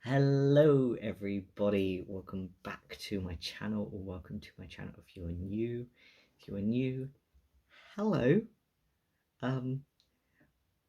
Hello everybody, welcome back to my channel, or welcome to my channel if you are new. Hello.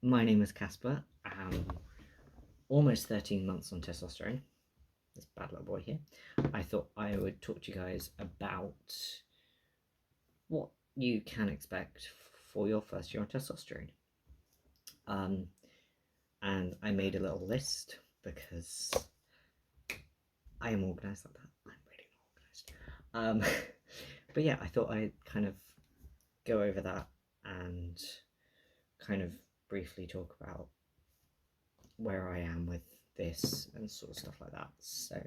My name is Casper. I'm almost 13 months on testosterone. This bad little boy here. I thought I would talk to you guys about what you can expect for your first year on testosterone. And I made a little list because I am organised like that. I'm really organised. But yeah, I thought I'd kind of go over that and kind of briefly talk about where I am with this and sort of stuff like that. So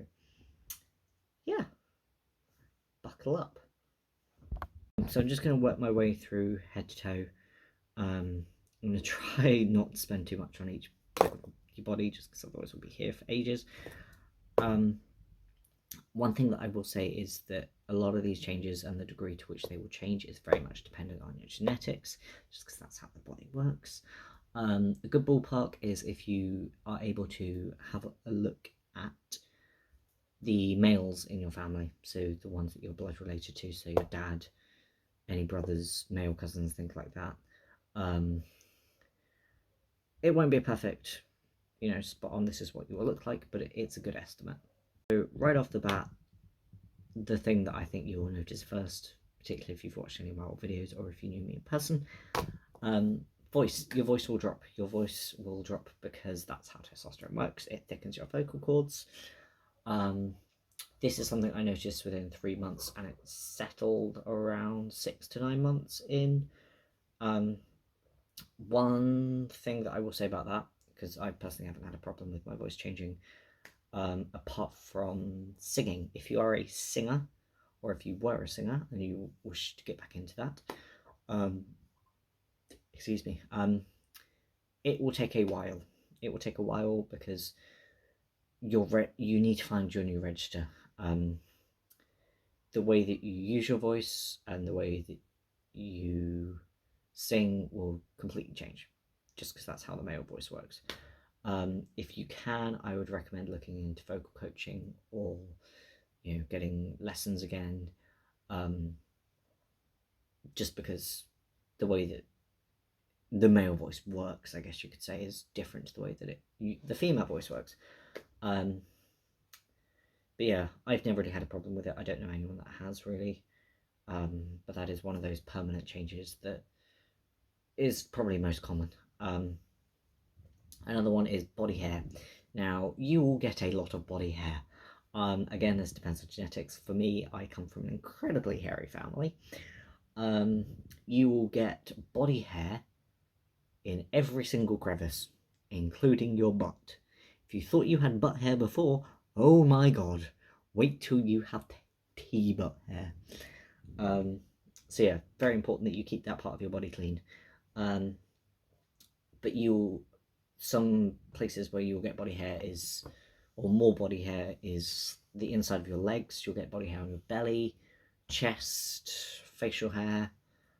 yeah, buckle up. So I'm just going to work my way through head to toe. I'm going to try not to spend too much on each bit of your body, just because otherwise we'll be here for ages. One thing that I will say is that a lot of these changes and the degree to which they will change is very much dependent on your genetics, just because that's how the body works. A good ballpark is if you are able to have a look at the males in your family, so the ones that you're blood related to, so your dad, any brothers, male cousins, things like that. It won't be a perfect, spot on, this is what you will look like, but it's a good estimate. So right off the bat, the thing that I think you will notice first, particularly if you've watched any of my old videos or if you knew me in person, your voice will drop. Your voice will drop because that's how testosterone works. It thickens your vocal cords. This is something I noticed within 3 months, and it settled around 6 to 9 months in. One thing that I will say about that, because I personally haven't had a problem with my voice changing, apart from singing. If you are a singer, or if you were a singer and you wish to get back into that, it will take a while. It will take a while because you need to find your new register. The way that you use your voice and the way that you sing will completely change, just because that's how the male voice works. If you can, I would recommend looking into vocal coaching or getting lessons again, just because the way that the male voice works, I guess you could say, is different to the way that the female voice works. But yeah, I've never really had a problem with it. I don't know anyone that has really, but that is one of those permanent changes that is probably most common. Another one is body hair. Now, you will get a lot of body hair. Again, this depends on genetics. For me, I come from an incredibly hairy family. You will get body hair in every single crevice, including your butt. If you thought you had butt hair before, oh my god, wait till you have T-butt hair. So yeah, very important that you keep that part of your body clean. But some places where you'll get body hair or more body hair is the inside of your legs. You'll get body hair on your belly, chest, facial hair,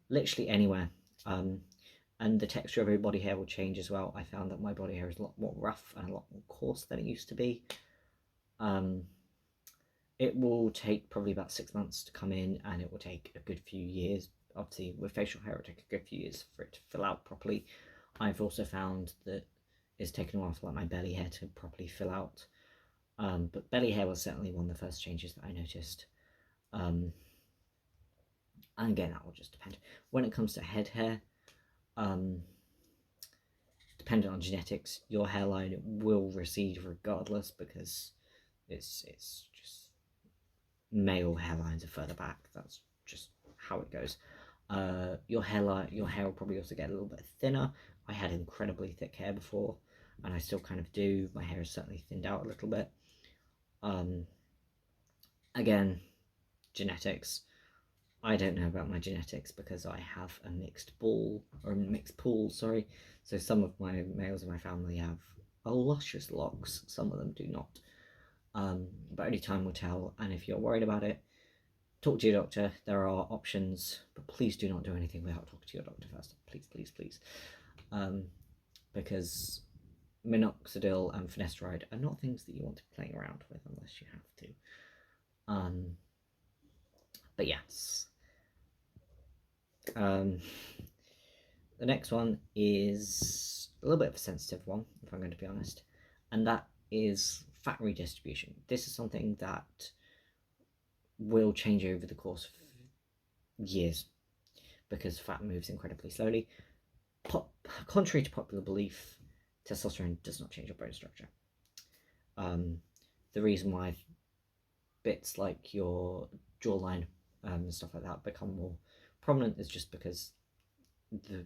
literally anywhere. And the texture of your body hair will change as well. I found that my body hair is a lot more rough and a lot more coarse than it used to be. It will take probably about 6 months to come in, and it will take a good few years. Obviously, with facial hair, it will take a good few years for it to fill out properly. I've also found that it's taken a while for my belly hair to properly fill out. But belly hair was certainly one of the first changes that I noticed. And again, that will just depend. When it comes to head hair, depending on genetics, your hairline will recede regardless, because it's just male hairlines are further back. That's just how it goes. Your hair will probably also get a little bit thinner. I had incredibly thick hair before, and I still kind of do. My hair is certainly thinned out a little bit. Again, genetics. I don't know about my genetics because I have a mixed pool, sorry. So some of my males in my family have luscious locks, some of them do not. But only time will tell, and if you're worried about it, talk to your doctor. There are options, but please do not do anything without talking to your doctor first. Please, please, please. Because minoxidil and finasteride are not things that you want to be playing around with unless you have to. But yes. The next one is a little bit of a sensitive one, if I'm going to be honest, and that is fat redistribution. This is something that will change over the course of years because fat moves incredibly slowly. Contrary to popular belief, testosterone does not change your bone structure. The reason why bits like your jawline and stuff like that become more prominent is just because the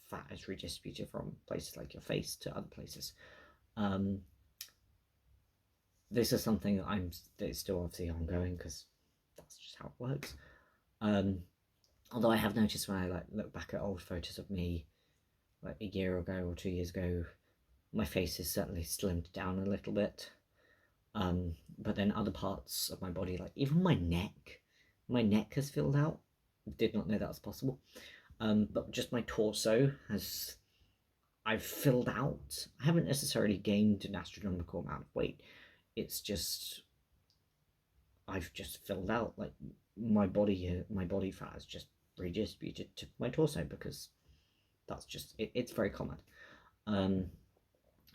fat is redistributed from places like your face to other places. This is something that's still obviously ongoing because that's just how it works. Although I have noticed when I look back at old photos of me like a year ago or 2 years ago, my face is certainly slimmed down a little bit. But then other parts of my body, like even my neck has filled out. Did not know that was possible. But just my torso I've filled out. I haven't necessarily gained an astronomical amount of weight. It's just I've just filled out. Like my body fat is just redistributed to my torso because that's just it's very common.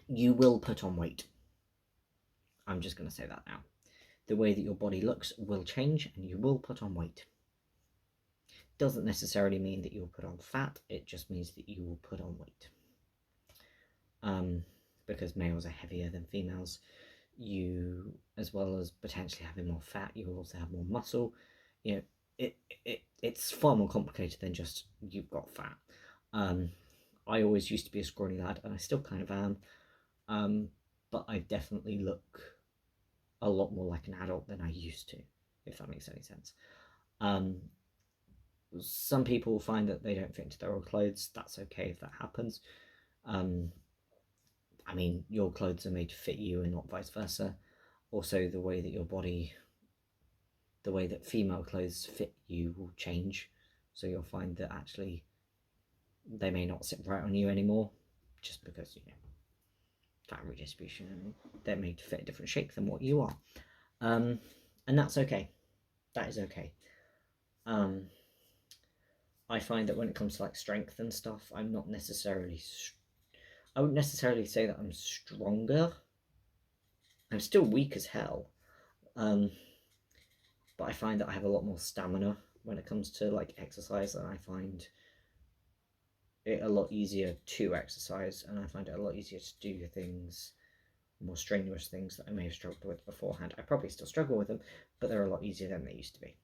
You will put on weight. I'm just going to say that now. The way that your body looks will change and you will put on weight. Doesn't necessarily mean that you'll put on fat, it just means that you will put on weight. Because males are heavier than females, you, as well as potentially having more fat, you will also have more muscle. It's far more complicated than just you've got fat. I always used to be a scrawny lad, and I still kind of am, but I definitely look a lot more like an adult than I used to, if that makes any sense. Some people find that they don't fit into their old clothes. That's okay if that happens. I mean, your clothes are made to fit you and not vice versa. Also, the way that female clothes fit you will change. So you'll find that actually they may not sit right on you anymore, just because, fat redistribution, and they're made to fit a different shape than what you are. And that's okay. That is okay. I find that when it comes to like strength and stuff, I wouldn't necessarily say that I'm stronger. I'm still weak as hell. But I find that I have a lot more stamina when it comes to like exercise, and I find it a lot easier to exercise, and I find it a lot easier to do things, more strenuous things that I may have struggled with beforehand. I probably still struggle with them, but they're a lot easier than they used to be.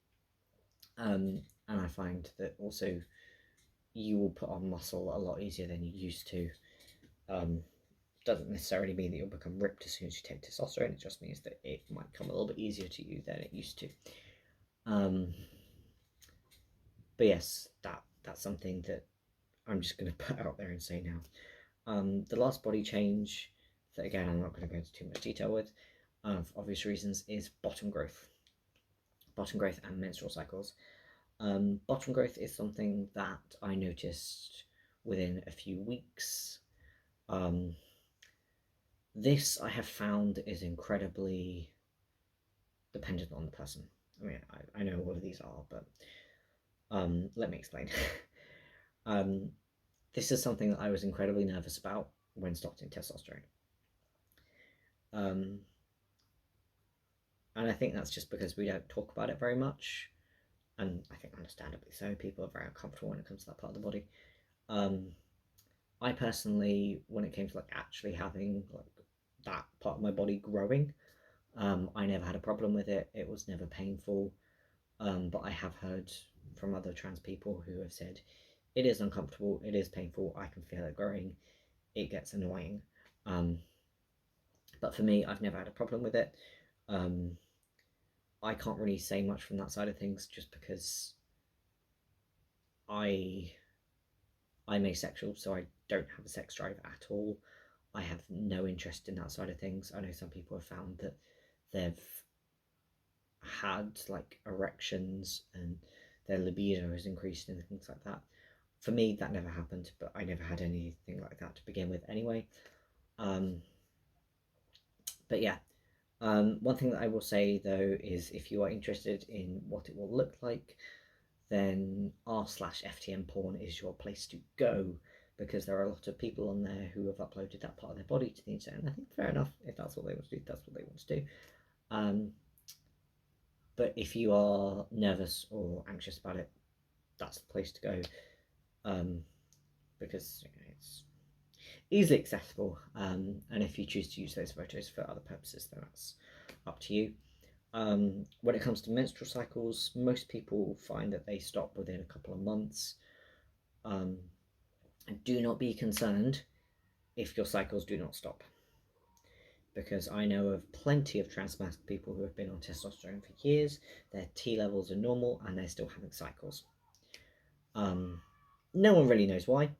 And I find that also you will put on muscle a lot easier than you used to. Doesn't necessarily mean that you'll become ripped as soon as you take testosterone. It just means that it might come a little bit easier to you than it used to. But yes, that's something that I'm just going to put out there and say now. The last body change that, again, I'm not going to go into too much detail with, for obvious reasons, is bottom growth. Bottom growth and menstrual cycles. Bottom growth is something that I noticed within a few weeks. This I have found is incredibly dependent on the person. I mean, I know what these are, but let me explain. This is something that I was incredibly nervous about when starting testosterone. And I think that's just because we don't talk about it very much, and I think understandably so. People are very uncomfortable when it comes to that part of the body. I personally, when it came to like actually having like that part of my body growing, I never had a problem with it. It was never painful. But I have heard from other trans people who have said it is uncomfortable, it is painful, I can feel it growing, it gets annoying. But for me, I've never had a problem with it. I can't really say much from that side of things just because I'm asexual, so I don't have a sex drive at all. I have no interest in that side of things. I know some people have found that they've had like erections and their libido has increased and things like that. For me, that never happened, but I never had anything like that to begin with anyway. But yeah, one thing that I will say though is if you are interested in what it will look like, then r/ftm porn is your place to go, because there are a lot of people on there who have uploaded that part of their body to the internet, and I think fair enough. If that's what they want to do, that's what they want to do. But if you are nervous or anxious about it, that's the place to go, because it's easily accessible, and if you choose to use those photos for other purposes, then that's up to you. When it comes to menstrual cycles, most people find that they stop within a couple of months. Do not be concerned if your cycles do not stop, because I know of plenty of trans-masc people who have been on testosterone for years, their T levels are normal, and they're still having cycles. No one really knows why.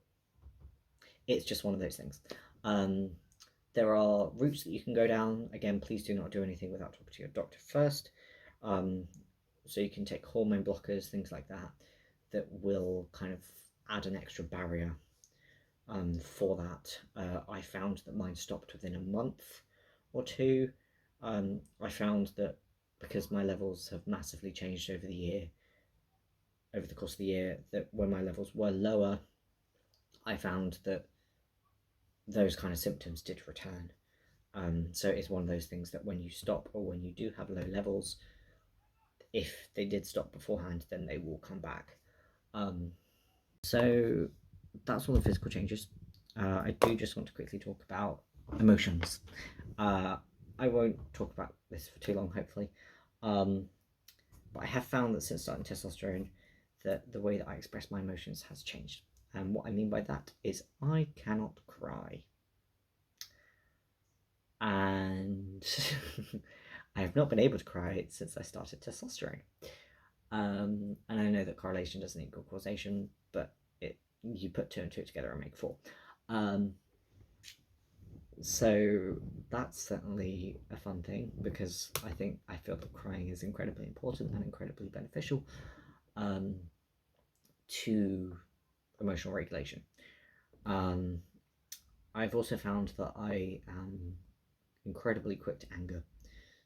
It's just one of those things. There are routes that you can go down. Again, please do not do anything without talking to your doctor first. So you can take hormone blockers, things like that, that will kind of add an extra barrier for that. I found that mine stopped within a month or two. I found that because my levels have massively changed over the course of the year, that when my levels were lower, I found that those kind of symptoms did return. So it's one of those things that when you stop, or when you do have low levels, if they did stop beforehand, then they will come back. So that's all the physical changes. I do just want to quickly talk about emotions. I won't talk about this for too long, hopefully. But I have found that since starting testosterone, that the way that I express my emotions has changed. And what I mean by that is I cannot cry. And I have not been able to cry since I started testosterone. And I know that correlation doesn't equal causation, but you put two and two together and make four. So that's certainly a fun thing, because I feel that crying is incredibly important and incredibly beneficial to emotional regulation. I've also found that I am incredibly quick to anger.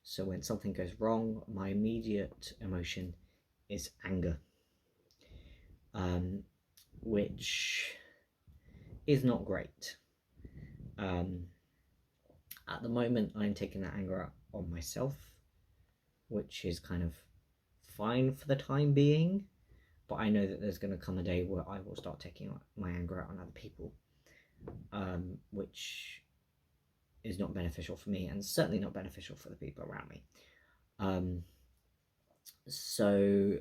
So when something goes wrong, my immediate emotion is anger, which is not great. At the moment, I'm taking that anger out on myself, which is kind of fine for the time being, but I know that there's going to come a day where I will start taking my anger out on other people, which is not beneficial for me, and certainly not beneficial for the people around me. So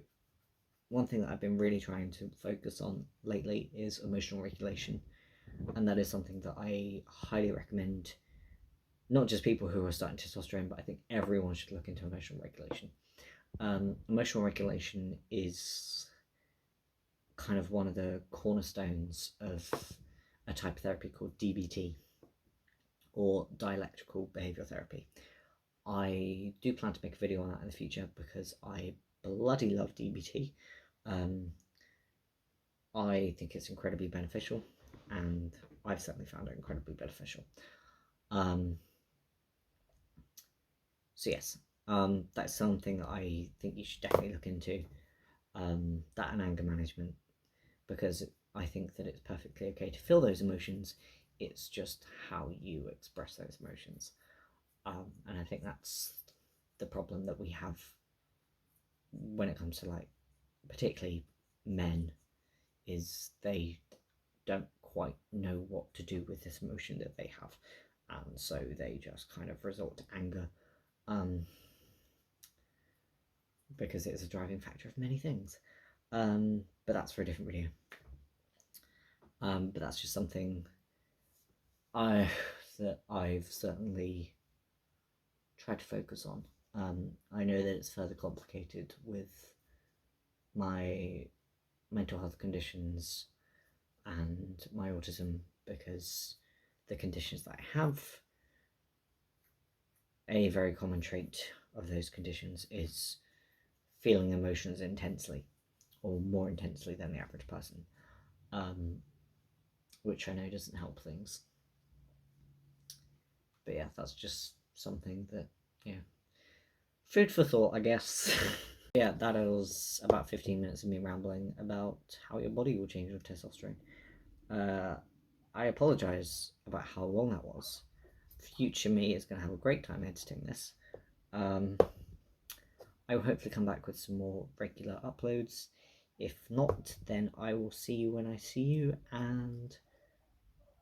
one thing that I've been really trying to focus on lately is emotional regulation, and that is something that I highly recommend, not just people who are starting testosterone, but I think everyone should look into emotional regulation. Emotional regulation is kind of one of the cornerstones of a type of therapy called DBT, or dialectical behavioral therapy. I do plan to make a video on that in the future, because I bloody love DBT. I think it's incredibly beneficial, and I've certainly found it incredibly beneficial. So yes, that's something that I think you should definitely look into, that and anger management, because I think that it's perfectly okay to feel those emotions. It's just how you express those emotions, and I think that's the problem that we have when it comes to, like, particularly men, is they don't quite know what to do with this emotion that they have, and so they just kind of resort to anger, because it's a driving factor of many things. But that's for a different video. But that's just something that I've certainly tried to focus on. I know that it's further complicated with my mental health conditions and my autism, because the conditions that I have, a very common trait of those conditions is feeling emotions intensely, or more intensely than the average person, which I know doesn't help things. But yeah, that's just something that, yeah, food for thought, I guess. Yeah, that was about 15 minutes of me rambling about how your body will change with testosterone. I apologize about how long that was. Future me is going to have a great time editing this. I will hopefully come back with some more regular uploads. If not, then I will see you when I see you, and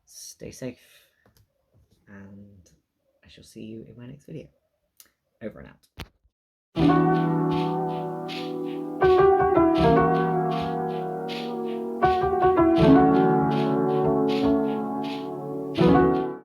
stay safe. And I shall see you in my next video. Over and out.